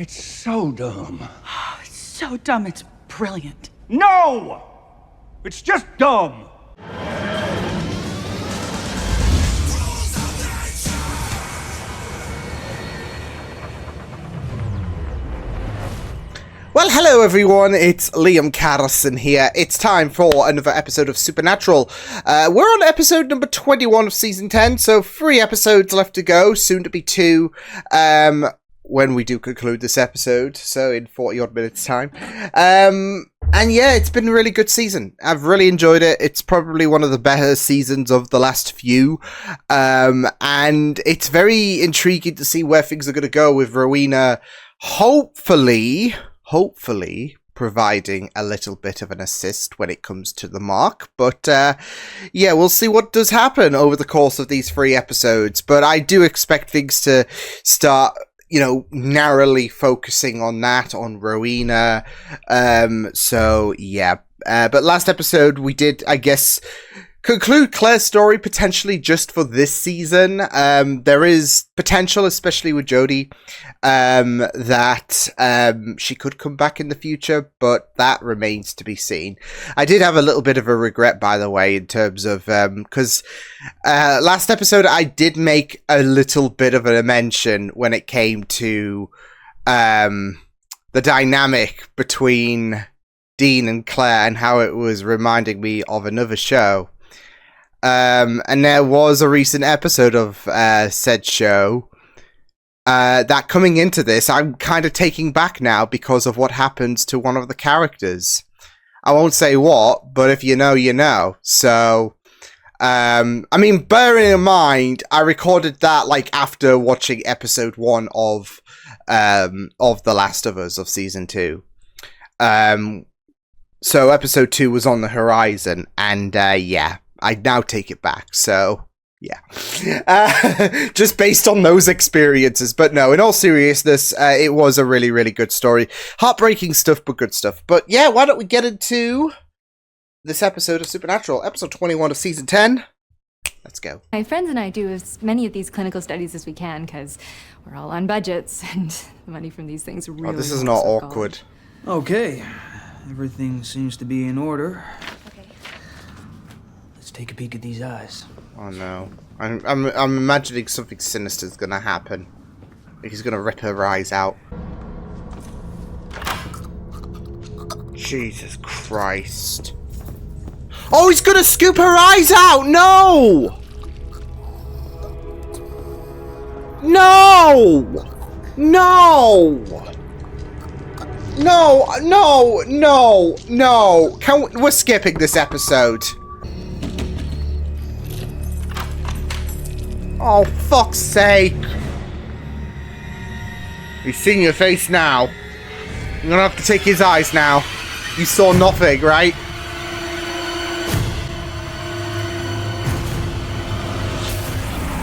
It's so dumb. Oh, it's so dumb, it's brilliant. No! It's just dumb. Well, hello everyone, it's Liam Carrison here. It's time for another episode of Supernatural. We're on episode number 21 of season 10, so 3 episodes left to go, soon to be 2, when we do conclude this episode, so in 40 odd minutes time. And yeah, it's been a really good season. I've really enjoyed it. It's probably one of the better seasons of the last few. And it's very intriguing to see where things are going to go with Rowena hopefully providing a little bit of an assist when it comes to the mark. But yeah, we'll see what does happen over the course of these 3 episodes. But I do expect things to start, you know, narrowly focusing on that, on Rowena. So yeah, but last episode we did, I guess, conclude Claire's story potentially just for this season. There is potential, especially with Jodie, that she could come back in the future, but that remains to be seen. I did have a little bit of a regret, by the way, in terms of because last episode I did make a little bit of a mention when it came to the dynamic between Dean and Claire and how it was reminding me of another show. And there was a recent episode of said show that coming into this, I'm kind of taking back now because of what happens to one of the characters. I won't say what, but if you know, you know. So, I mean, bearing in mind, I recorded that like after watching episode 1 of The Last of Us of season 2. So episode 2 was on the horizon, and yeah. I now take it back, so yeah. Just based on those experiences. But no, in all seriousness, it was a really, really good story. Heartbreaking stuff, but good stuff. But yeah, why don't we get into this episode of Supernatural, episode 21 of season 10. Let's go. My friends and I do as many of these clinical studies as we can, because we're all on budgets, and the money from these things really... Oh, this is not awkward. Okay, everything seems to be in order. Take a peek at these eyes. Oh no. I'm imagining something sinister is gonna happen. Like he's gonna rip her eyes out. Jesus Christ. Oh, he's gonna scoop her eyes out! No! No! No! No! No! No! No! We're skipping this episode. Oh, fuck's sake. He's seen your face now. You're gonna have to take his eyes now. You saw nothing, right?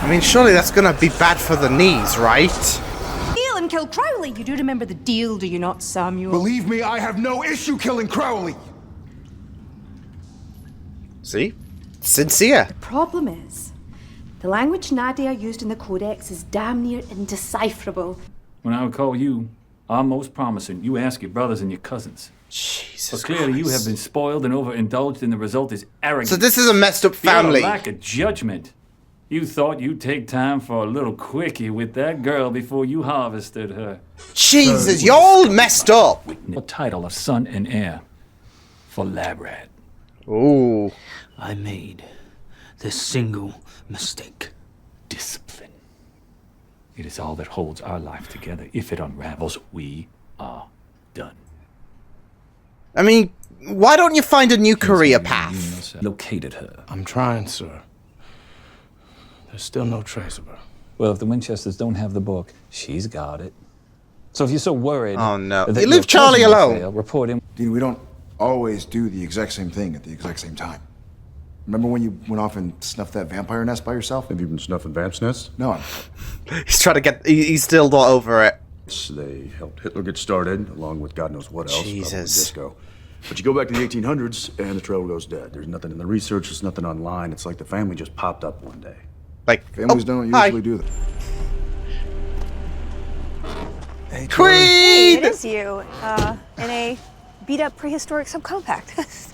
I mean, surely that's gonna be bad for the knees, right? Deal and kill Crowley. You do remember the deal, do you not, Samuel? Believe me, I have no issue killing Crowley. See? Sincere. The problem is, the language Nadia used in the Codex is damn near indecipherable. When I would call you our most promising, you ask your brothers and your cousins. Jesus But clearly Christ. you have been spoiled and overindulged, and the result is arrogance. So this is a messed up family. You're a lack of judgment. You thought you'd take time for a little quickie with that girl before you harvested her. Jesus, you're all messed up. A title of son and heir for lab rat. Ooh. I made the single mistake. Discipline. It is all that holds our life together. If it unravels, we are done. I mean, why don't you find a new career path? Located her. I'm trying, sir. There's still no trace of her. Well, if the Winchesters don't have the book, she's got it. So if you're so worried... Oh, no. that You leave your Charlie cousin will alone. fail, report him. Dean, we don't always do the exact same thing at the exact same time. Remember when you went off and snuffed that vampire nest by yourself? Have you been snuffing vamps' nests? No. He's trying to get... He's still not over it. They helped Hitler get started, along with God knows what else. Jesus. Disco. But you go back to the 1800s, and the trail goes dead. There's nothing in the research, there's nothing online. It's like the family just popped up one day. Like, Families don't usually do that. Hey, Hey, Charlie. Queen! It is you, in a beat-up prehistoric subcompact.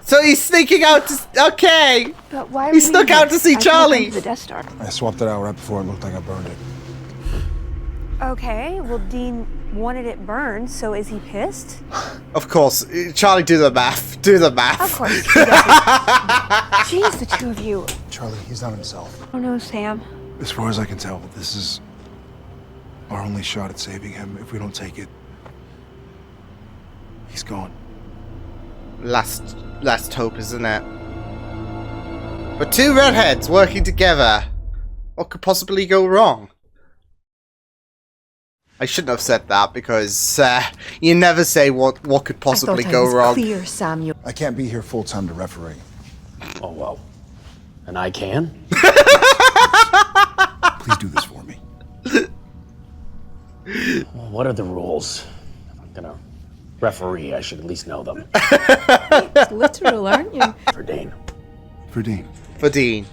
So he's sneaking out to... Okay! But why He snuck out to see Charlie! The Death Star. I swapped it out right before it looked like I burned it. Okay, well, Dean wanted it burned, so is he pissed? Of course. Charlie, do the math. Do the math. Of course. He doesn't. Jeez, the two of you. Charlie, he's not himself. Oh no, Sam. As far as I can tell, this is our only shot at saving him. If we don't take it, he's gone. Last hope, isn't it? But two redheads working together. What could possibly go wrong? I shouldn't have said that because you never say what could possibly go wrong. Clear, Samuel. I can't be here full time to referee. Oh, well. And I can? Please do this for me. Well, what are the rules? If I'm gonna referee, I should at least know them. Literal, aren't you? For Dean. For Dean. For Dean.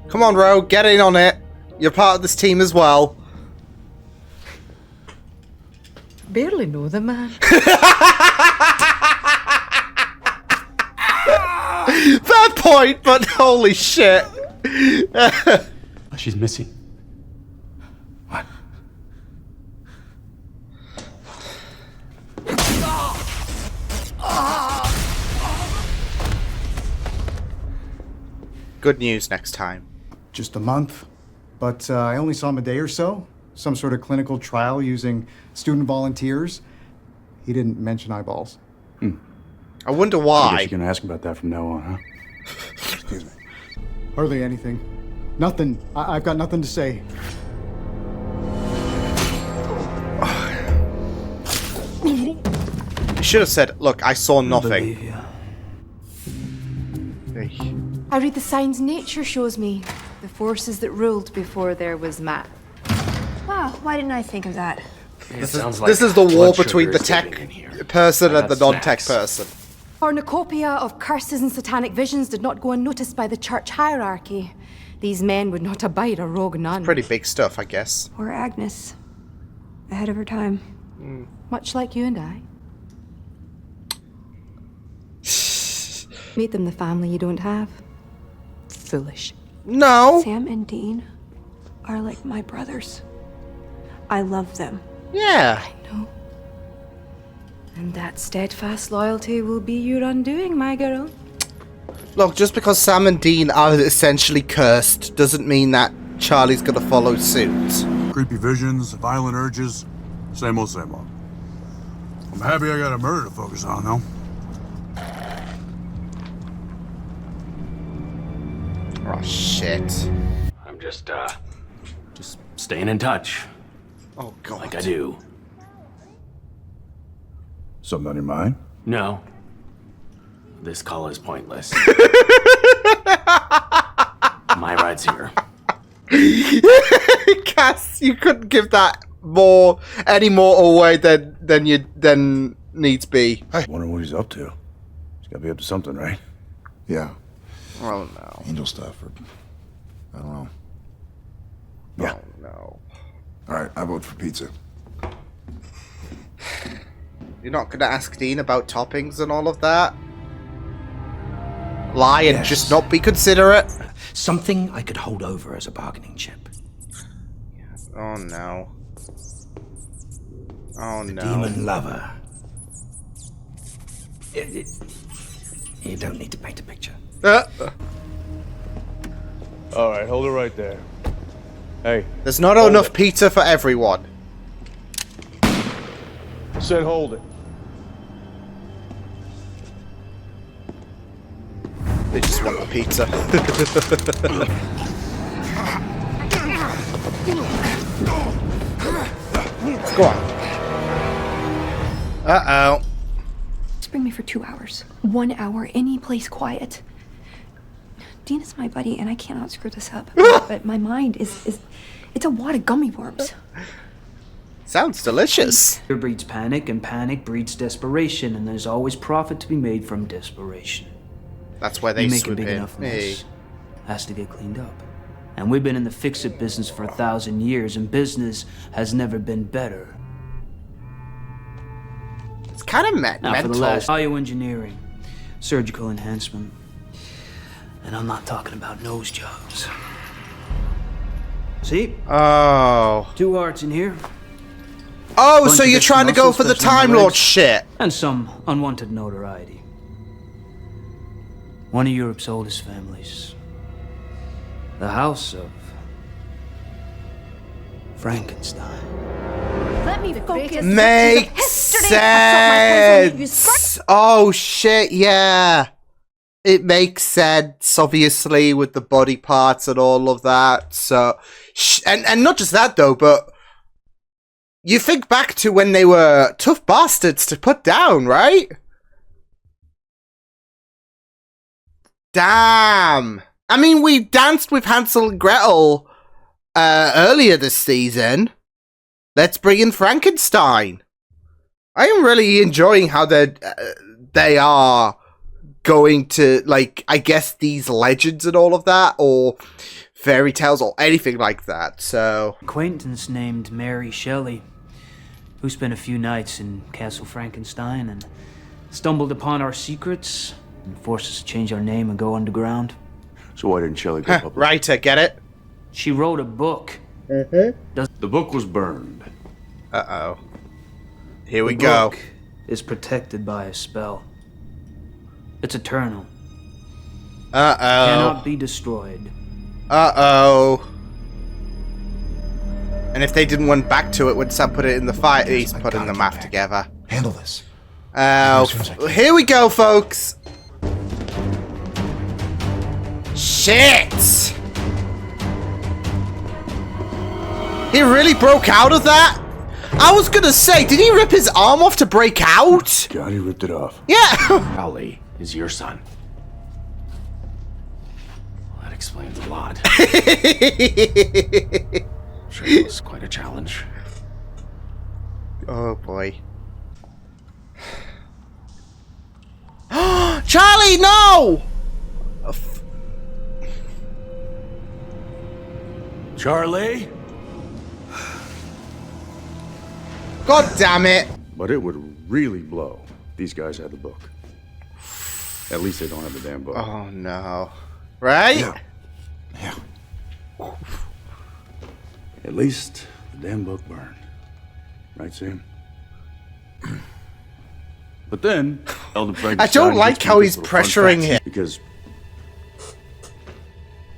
Come on, Ro, get in on it. You're part of this team as well. Barely know the man. Fair point, but holy shit. She's missing. What? Good news next time. Just a month, but I only saw him a day or so. Some sort of clinical trial using student volunteers. He didn't mention eyeballs. I wonder I why. guess you can ask about that from now on, huh? Excuse me. Hardly anything. Nothing. I've got nothing to say. You should have said, look, I saw nothing. Believe you. I read the signs nature shows me. The forces that ruled before there was Matt. Wow, why didn't I think of that? This is the war between the tech person and the non-tech snacks. person. Cornucopia of curses and satanic visions did not go unnoticed by the church hierarchy. These men would not abide a rogue nun. Pretty big stuff, I guess. Poor Agnes. Ahead of her time. Much like you and I. Made them the family you don't have. Foolish. No. Sam and Dean are like my brothers. I love them. Yeah. No. And that steadfast loyalty will be your undoing, my girl. Look, just because Sam and Dean are essentially cursed doesn't mean that Charlie's gonna follow suit. Creepy visions, violent urges, same old, same old. I'm happy I got a murder to focus on, though. Oh, shit. I'm just staying in touch. Oh, God. Like I do. Something on your mind? No. This call is pointless. My ride's here. Cass, you couldn't give that any more away than needs be. I wonder what he's up to. He's gotta be up to something, right? Yeah. Oh, no. Angel stuff, or I don't know. Yeah. Oh, no. All right, I vote for pizza. You're not gonna ask Dean about toppings and all of that? Lie and just not be considerate? Something I could hold over as a bargaining chip. Oh, no. Oh, no. Demon lover. You don't need to paint a picture. Alright, hold it right there. Hey. There's not enough pizza for everyone. Said hold it. They just want the pizza. Go on. Uh-oh. Just bring me for 2 hours. 1 hour, any place quiet. Dean is my buddy, and I cannot screw this up. But my mind is it's a wad of gummy worms. Sounds delicious. Fear breeds panic, and panic breeds desperation, and there's always profit to be made from desperation. That's why they You make a swoop big in. enough mess, has to get cleaned up. And we've been in the fix-it business for 1,000 years, and business has never been better. It's kind of Now, mental. for the last bioengineering, surgical enhancement, and I'm not talking about nose jobs. See? Oh. 2 hearts in here. Oh, Bunch so of you're extra trying to go muscles, for the especially on Time my Lord legs, shit. and some unwanted notoriety. One of Europe's oldest families. The House of Frankenstein. Let me focus. Makes sense. Oh shit, yeah. It makes sense, obviously, with the body parts and all of that. So, and not just that though, but you think back to when they were tough bastards to put down, right? Damn. I mean, we danced with Hansel and Gretel earlier this season. Let's bring in Frankenstein. I am really enjoying how they are going to, like, I guess these legends and all of that, or fairy tales, or anything like that, so... Acquaintance named Mary Shelley, who spent a few nights in Castle Frankenstein and stumbled upon our secrets and forced us to change our name and go underground. So why didn't Shelley go public? Writer, get it? She wrote a book. The book was burned. Uh-oh. Here we The go. book is protected by a spell. It's eternal. Uh-oh. Cannot be destroyed. Uh-oh. And if they didn't want back to it, would Sam put it in the fire? He's putting the math together. Handle this. Oh, here we go, folks. Shit! He really broke out of that? I was gonna say, did he rip his arm off to break out? God, he ripped it off. Yeah. Ali is your son. Well, that explains a lot. Sure, it was quite a challenge. Oh boy. Charlie, no! Charlie? God damn it. But it would really blow if these guys had the book. At least they don't have the damn book. Oh no. Right? Yeah. At least the damn book burned. Right, Sam? But then, Elder Frankenstein... I don't like gets how me he's with little fun pressuring facts, him. Because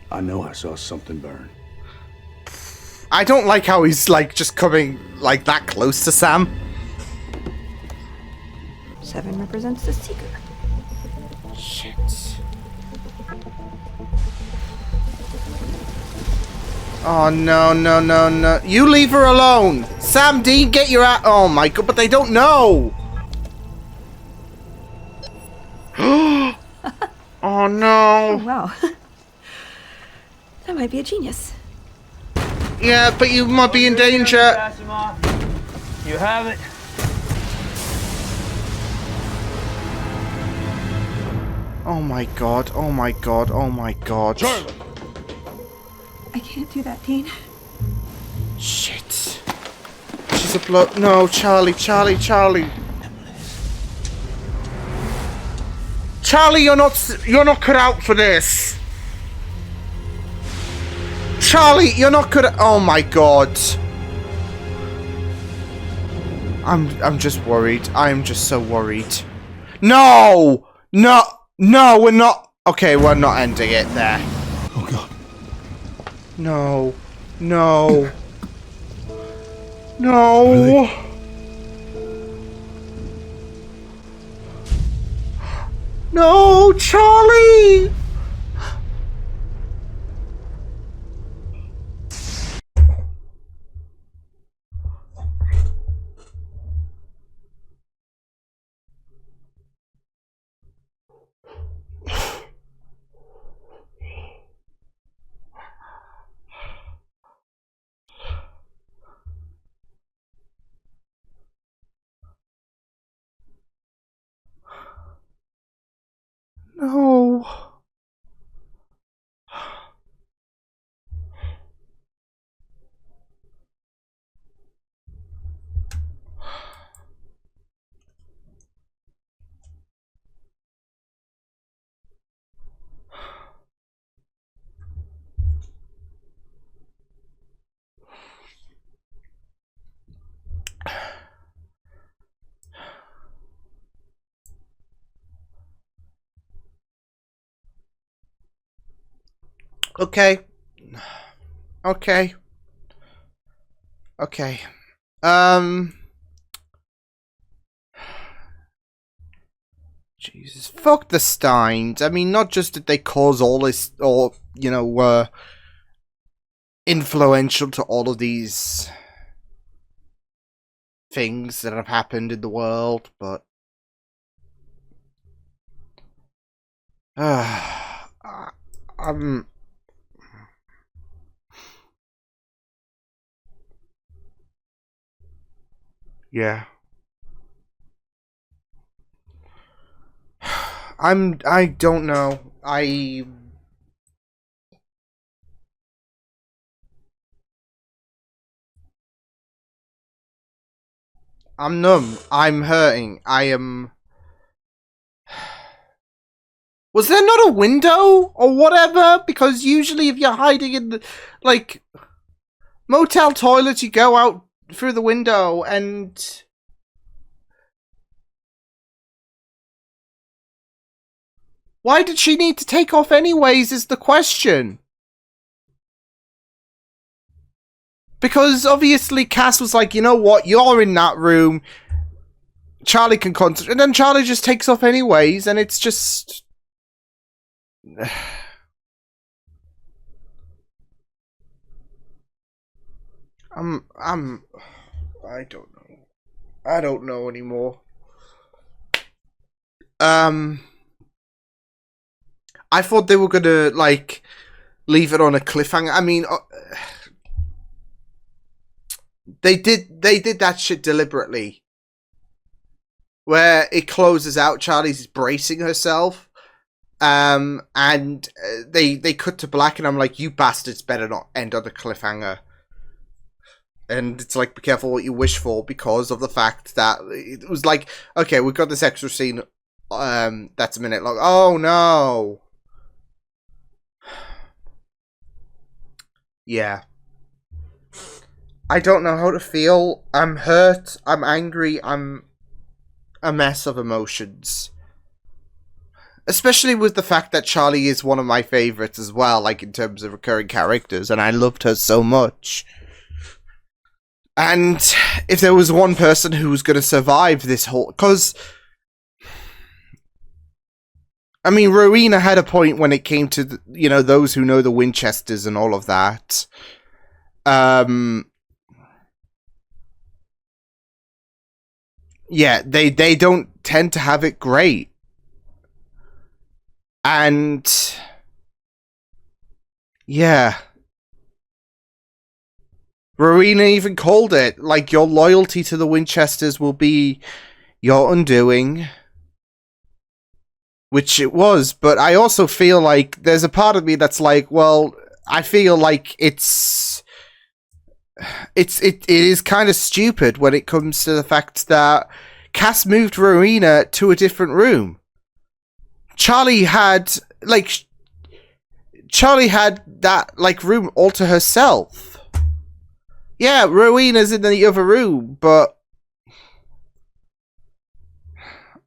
I know I saw something burn. I don't like how he's, like, just coming, like, that close to Sam. 7 represents the seeker. Shit. Oh, no, no, no, no. You leave her alone. Sam, Dean, get your ass... Oh, my God, but they don't know. Oh, no. Oh, wow. That might be a genius. Yeah, but you might be in danger. You have it. Oh, my God. Oh, my God. Oh, my God. Charlie! I can't do that, Dean. Shit. She's a blood. No, Charlie, Charlie, Charlie. Charlie, you're not cut out for this. Charlie, you're not cut. Oh my God. I'm just worried. I'm just so worried. No, no, no, we're not. Okay, we're not ending it there. Oh God. No, no, no. Really? No, Charlie! No. Okay. Okay. Okay. Jesus. Fuck the Steins. I mean, not just did they cause all this, or, you know, were influential to all of these things that have happened in the world, but yeah. I don't know. I'm numb. I'm hurting. I am... Was there not a window or whatever? Because usually if you're hiding in the, like, motel toilets, you go out through the window and... Why did she need to take off anyways is the question. Because obviously Cass was like, you know what, you're in that room. Charlie can concentrate. And then Charlie just takes off anyways, and it's just... I don't know. I don't know anymore. I thought they were gonna, like, leave it on a cliffhanger. I mean, they did that shit deliberately. Where it closes out, Charlie's bracing herself. And they cut to black, and I'm like, you bastards better not end on a cliffhanger. And it's like, be careful what you wish for, because of the fact that it was like, okay, we've got this extra scene that's a minute long. Oh no. Yeah. I don't know how to feel. I'm hurt, I'm angry, I'm a mess of emotions. Especially with the fact that Charlie is one of my favorites as well, like in terms of recurring characters, and I loved her so much. And if there was one person who was going to survive this whole... Because... I mean, Rowena had a point when it came to, you know, those who know the Winchesters and all of that. Yeah, they don't tend to have it great. And... yeah. Rowena even called it, like, your loyalty to the Winchesters will be your undoing. Which it was, but I also feel like there's a part of me that's like, well, I feel like it is kind of stupid when it comes to the fact that Cass moved Rowena to a different room. Charlie had that, like, room all to herself. Yeah, Rowena's in the other room, but...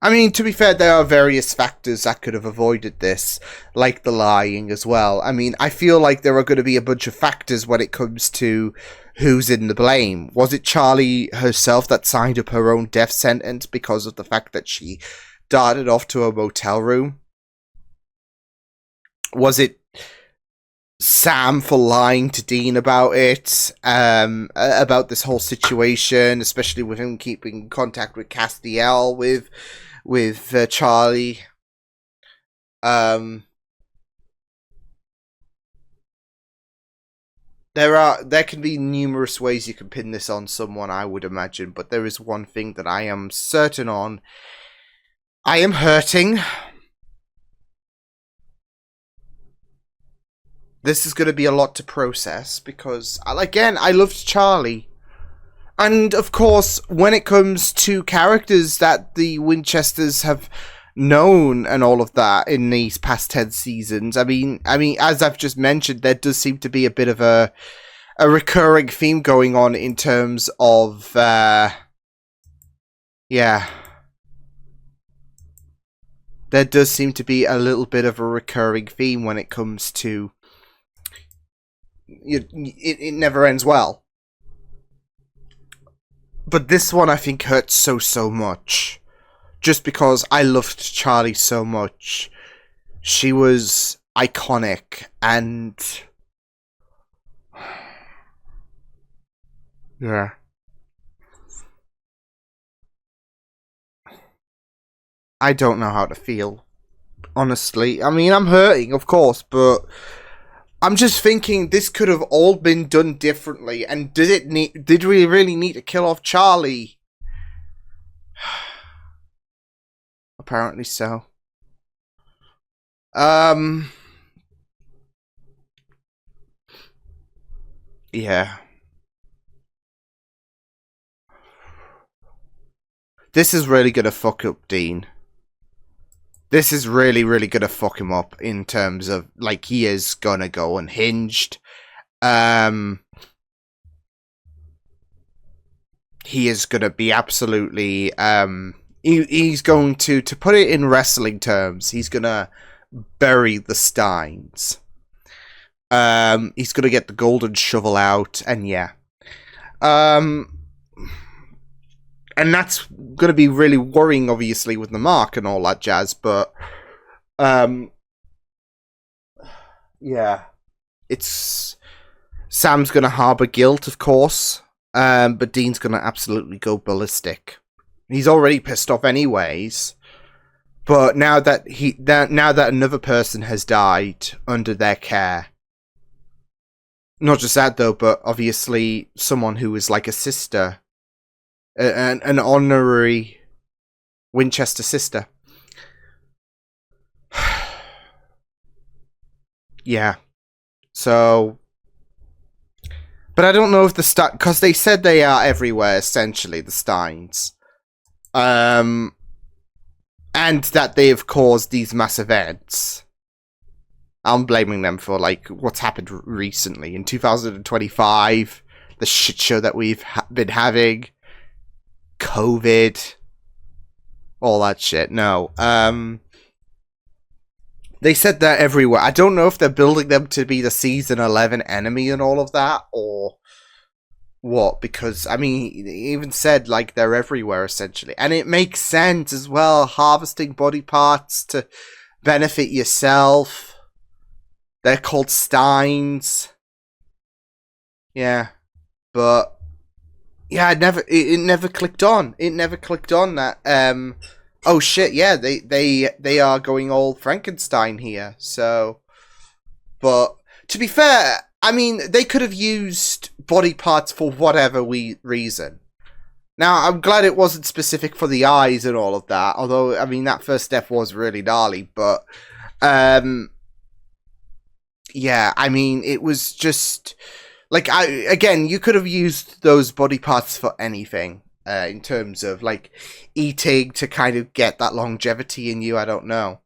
I mean, to be fair, there are various factors that could have avoided this, like the lying as well. I mean, I feel like there are going to be a bunch of factors when it comes to who's in the blame. Was it Charlie herself that signed up her own death sentence because of the fact that she darted off to a motel room? Was it Sam for lying to Dean about it, about this whole situation, especially with him keeping contact with Castiel, with Charlie? There can be numerous ways you can pin this on someone, I would imagine, but there is one thing that I am certain on. I am hurting. This is going to be a lot to process because, again, I loved Charlie. And, of course, when it comes to characters that the Winchesters have known and all of that in these past 10 seasons, I mean, as I've just mentioned, there does seem to be a bit of a recurring theme going on in terms of, yeah. There does seem to be a little bit of a recurring theme when it comes to it never ends well. But this one I think hurts so much. Just because I loved Charlie so much. She was iconic and... yeah. I don't know how to feel, honestly. I mean, I'm hurting, of course, but I'm just thinking this could have all been done differently. And did we really need to kill off Charlie? Apparently so. Yeah. This is really gonna fuck up Dean. This is really gonna fuck him up in terms of, like, he is gonna go unhinged. He is gonna be absolutely, he's going to put it in wrestling terms, he's gonna bury the Steins. He's gonna get the golden shovel out, and yeah. And that's going to be really worrying, obviously, with the mark and all that jazz, but... yeah. It's... Sam's going to harbour guilt, of course, but Dean's going to absolutely go ballistic. He's already pissed off anyways, but now that now that another person has died under their care... Not just that, though, but obviously someone who is like a sister... An honorary Winchester sister. Yeah. So... But I don't know if the because they said they are everywhere, essentially, the Steins. And that they have caused these mass events. I'm blaming them for, like, what's happened recently. In 2025, the shit show that we've been having... COVID, all that shit. No, they said they're everywhere. I don't know if they're building them to be the season 11 enemy and all of that, or what, because, I mean, they even said, like, they're everywhere, essentially. And it makes sense as well, harvesting body parts to benefit yourself. They're called Steins. Yeah, but... yeah, it never clicked on. It never clicked on that, oh shit, yeah, they are going all Frankenstein here, so... But, to be fair, I mean, they could have used body parts for whatever reason. Now, I'm glad it wasn't specific for the eyes and all of that, although, I mean, that first step was really gnarly, but, yeah, I mean, it was just... like, again, you could have used those body parts for anything, in terms of, like, eating to kind of get that longevity in you, I don't know.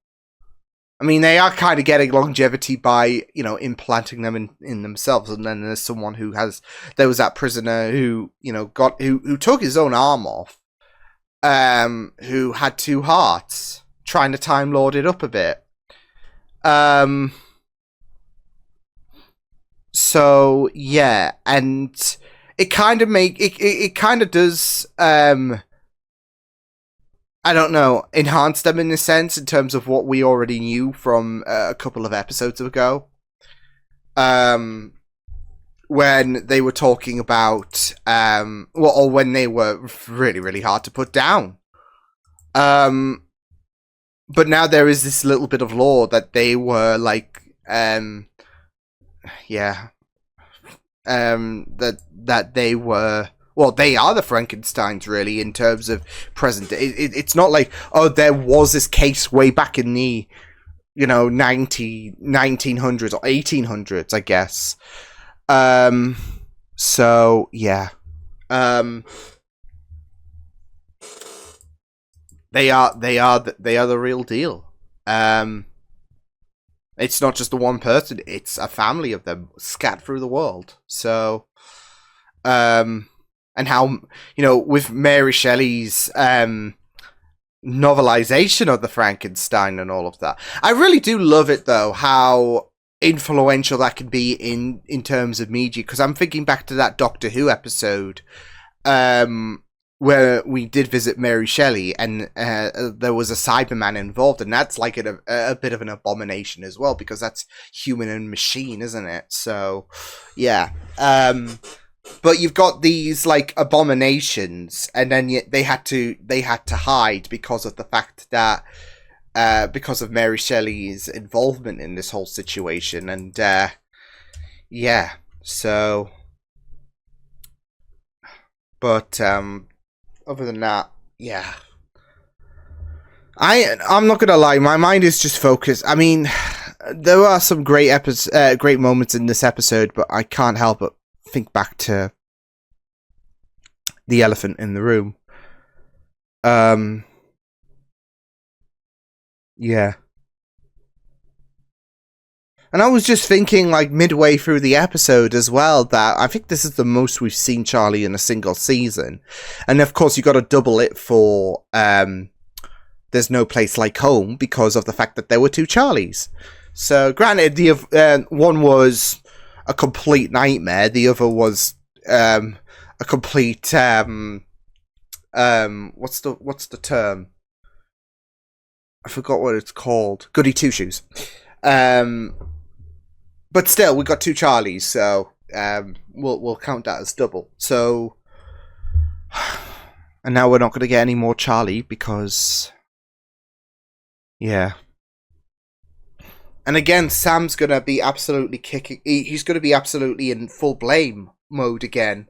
I mean, they are kind of getting longevity by, you know, implanting them in themselves, and then there's someone who has, there was that prisoner who, you know, who took his own arm off, who had 2 hearts, trying to Time Lord it up a bit. So yeah, and it kind of it kind of does I don't know, enhance them in a sense in terms of what we already knew from a couple of episodes ago. When they were talking about or when they were really hard to put down. But now there is this little bit of lore that they were like yeah. That they were... well, they are the Frankensteins, really, in terms of present. It's not like, oh, there was this case way back in the, you know, 1900s or 1800s, I guess. So, yeah. They are the real deal. It's not just the one person, it's a family of them scattered through the world. So, and how, you know, with Mary Shelley's novelization of the Frankenstein and all of that. I really do love it, though, how influential that can be in terms of media. Because I'm thinking back to that Doctor Who episode, where we did visit Mary Shelley, and there was a Cyberman involved, and that's like a bit of an abomination as well, because that's human and machine, isn't it? So, yeah. But you've got these like abominations, and then they had to hide because of the fact that because of Mary Shelley's involvement in this whole situation, and yeah. So, but other than that, yeah. I'm not gonna lie, my mind is just focused. I mean, there are some great moments in this episode, but I can't help but think back to the elephant in the room. Yeah. And I was just thinking, like, midway through the episode as well, that I think this is the most we've seen Charlie in a single season. And of course, you got to double it for There's No Place Like Home, because of the fact that there were two Charlies. So, granted, the one was a complete nightmare. The other was a complete what's the term? I forgot what it's called. Goody two shoes. But still, we got two Charlies, so we'll count that as double. So, and now we're not going to get any more Charlie because, yeah. And again, Sam's going to be absolutely kicking. He's going to be absolutely in full blame mode again.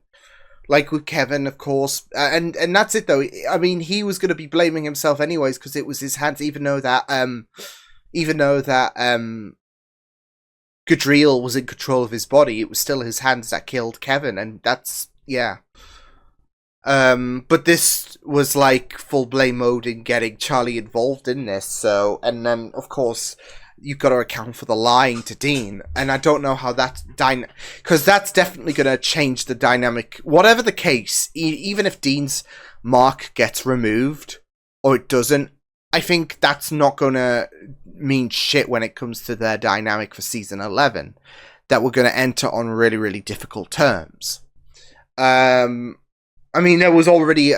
Like with Kevin, of course. And that's it, though. I mean, he was going to be blaming himself anyways because it was his hands, even though that Gadriel was in control of his body, it was still his hands that killed Kevin, and that's, yeah. But this was like full blame mode in getting Charlie involved in this, so, and then, of course, you've got to account for the lying to Dean, and I don't know how that's because that's definitely going to change the dynamic. Whatever the case, even if Dean's mark gets removed, or it doesn't, I think that's not going to mean shit when it comes to their dynamic for season 11, that we're going to enter on really, really difficult terms. I mean, there was already,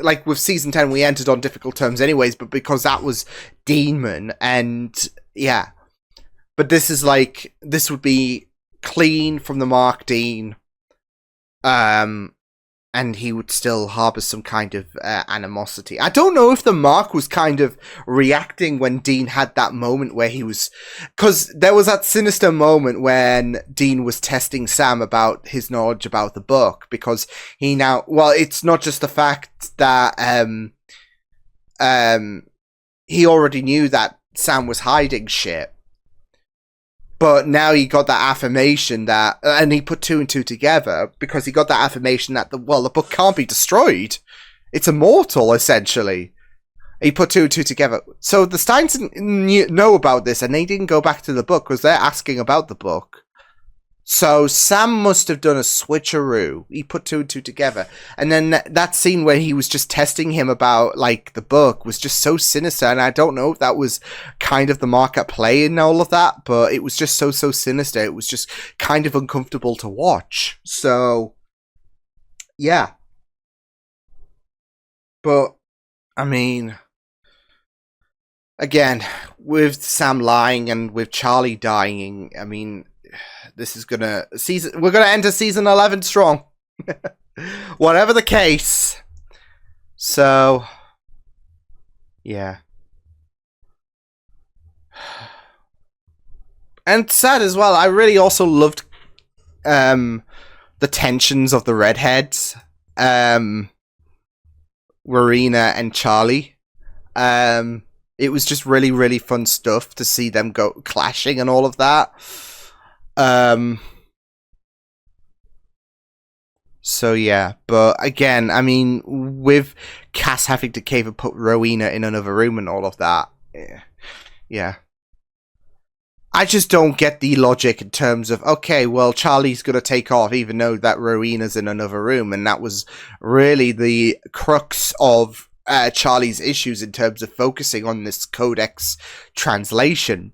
like with season 10, we entered on difficult terms anyways, but because that was Demon, and yeah. But this is like, this would be clean from the Mark Dean, and he would still harbour some kind of animosity. I don't know if the Mark was kind of reacting when Dean had that moment where he was... Because there was that sinister moment when Dean was testing Sam about his knowledge about the book, because he now... Well, it's not just the fact that he already knew that Sam was hiding shit. But now he got that affirmation that, and he put two and two together because he got that affirmation that the book can't be destroyed. It's immortal, essentially. He put two and two together. So the Steins know about this, and they didn't go back to the book because they're asking about the book. So Sam must have done a switcheroo. He put two and two together. And then that scene where he was just testing him about, like, the book was just so sinister. And I don't know if that was kind of the Mark at play in all of that, but it was just so sinister. It was just kind of uncomfortable to watch. So, yeah. But, I mean, again, with Sam lying and with Charlie dying, I mean... This is we're gonna enter season 11 strong. Whatever the case. So, yeah. And sad as well, I really also loved the tensions of the redheads. Rowena and Charlie. It was just really, really fun stuff to see them go clashing and all of that. So yeah, but again, I mean, with Cass having to cave and put Rowena in another room and all of that, yeah. I just don't get the logic in terms of, okay, well, Charlie's gonna take off even though that Rowena's in another room, and that was really the crux of Charlie's issues in terms of focusing on this Codex translation.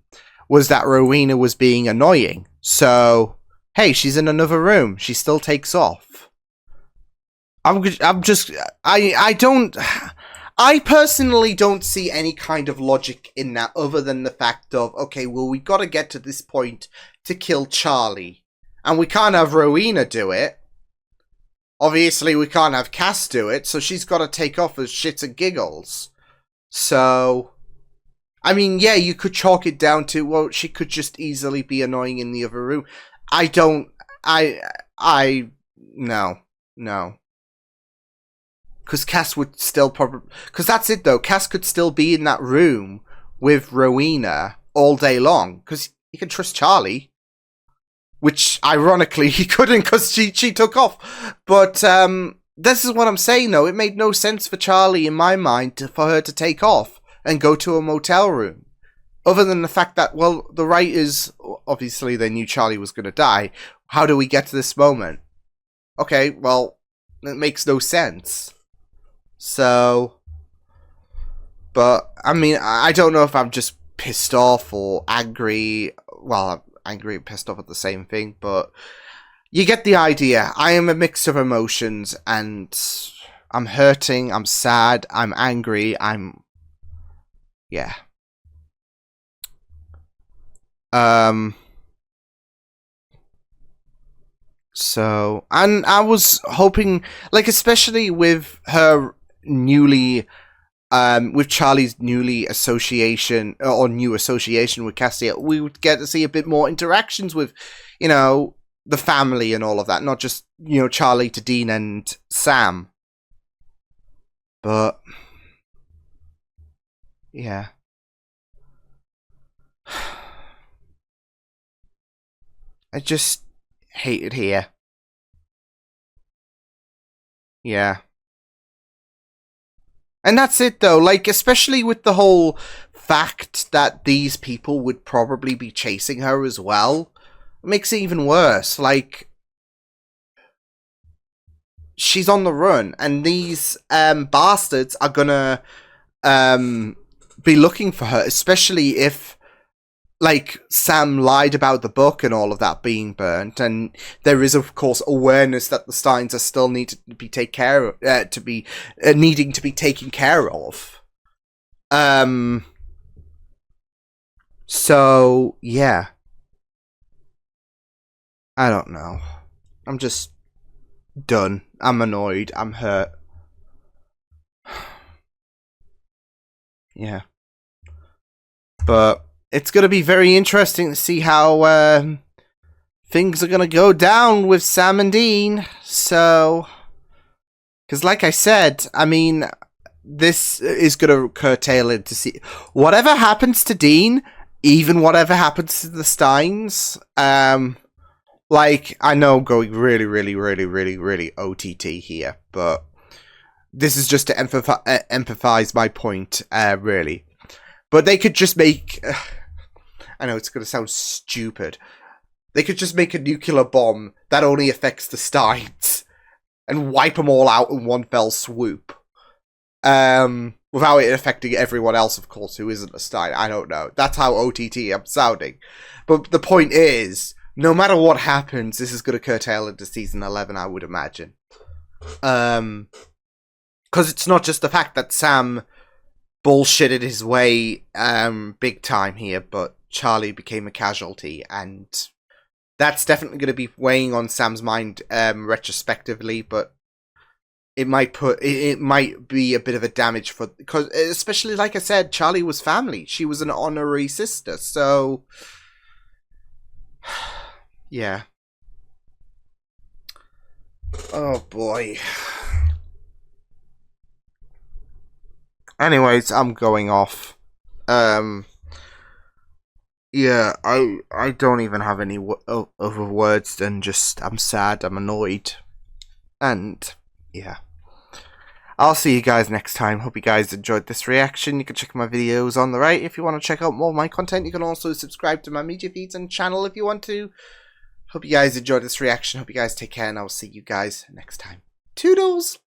was that Rowena was being annoying. So, hey, she's in another room. She still takes off. I personally don't see any kind of logic in that other than the fact of, okay, well, we got to get to this point to kill Charlie. And we can't have Rowena do it. Obviously, we can't have Cass do it, so she's got to take off as shits and giggles. So, I mean, yeah, you could chalk it down to, well, she could just easily be annoying in the other room. No. Because Cass would still probably... Because that's it, though. Cass could still be in that room with Rowena all day long. Because he can trust Charlie. Which, ironically, he couldn't because she took off. But, this is what I'm saying, though. It made no sense for Charlie, in my mind, for her to take off and go to a motel room. Other than the fact that, well, the writers, obviously, they knew Charlie was going to die. How do we get to this moment? Okay, well, it makes no sense. So, but, I mean, I don't know if I'm just pissed off or angry. Well, I'm angry and pissed off at the same thing, but you get the idea. I am a mix of emotions, and I'm hurting, I'm sad, I'm angry, yeah. So, and I was hoping, like, especially with her newly, with Charlie's newly association, or new association with Cassia, we would get to see a bit more interactions with, you know, the family and all of that, not just, you know, Charlie to Dean and Sam. But, yeah. I just hate it here. Yeah. And that's it, though. Like, especially with the whole fact that these people would probably be chasing her as well. It makes it even worse. Like, she's on the run, and these bastards are gonna be looking for her, especially if, like, Sam lied about the book and all of that being burnt, and there is, of course, awareness that the Steins are still needing to be needing to be taken care of. So yeah, I don't know. I'm just done. I'm annoyed. I'm hurt. Yeah, but it's going to be very interesting to see how things are going to go down with Sam and Dean. So, because like I said, I mean, this is going to curtail it to see whatever happens to Dean, even whatever happens to the Steins. Like, I know going really OTT here, but this is just to empathize my point, really. But they could just make... I know it's going to sound stupid. They could just make a nuclear bomb that only affects the Steins and wipe them all out in one fell swoop. Without it affecting everyone else, of course, who isn't a Stein. I don't know. That's how OTT I'm sounding. But the point is, no matter what happens, this is going to curtail into season 11, I would imagine. Because it's not just the fact that Sam bullshitted his way big time here, but Charlie became a casualty, and that's definitely going to be weighing on Sam's mind retrospectively, but it might be a bit of a damage for, because especially like I said, Charlie was family. She was an honorary sister, so yeah. Oh boy. Anyways, I'm going off. Yeah, I don't even have any other words than just I'm sad, I'm annoyed, and yeah. I'll see you guys next time. Hope you guys enjoyed this reaction. You can check my videos on the right if you want to check out more of my content. You can also subscribe to my media feeds and channel if you want to. Hope you guys enjoyed this reaction. Hope you guys take care, and I'll see you guys next time. Toodles!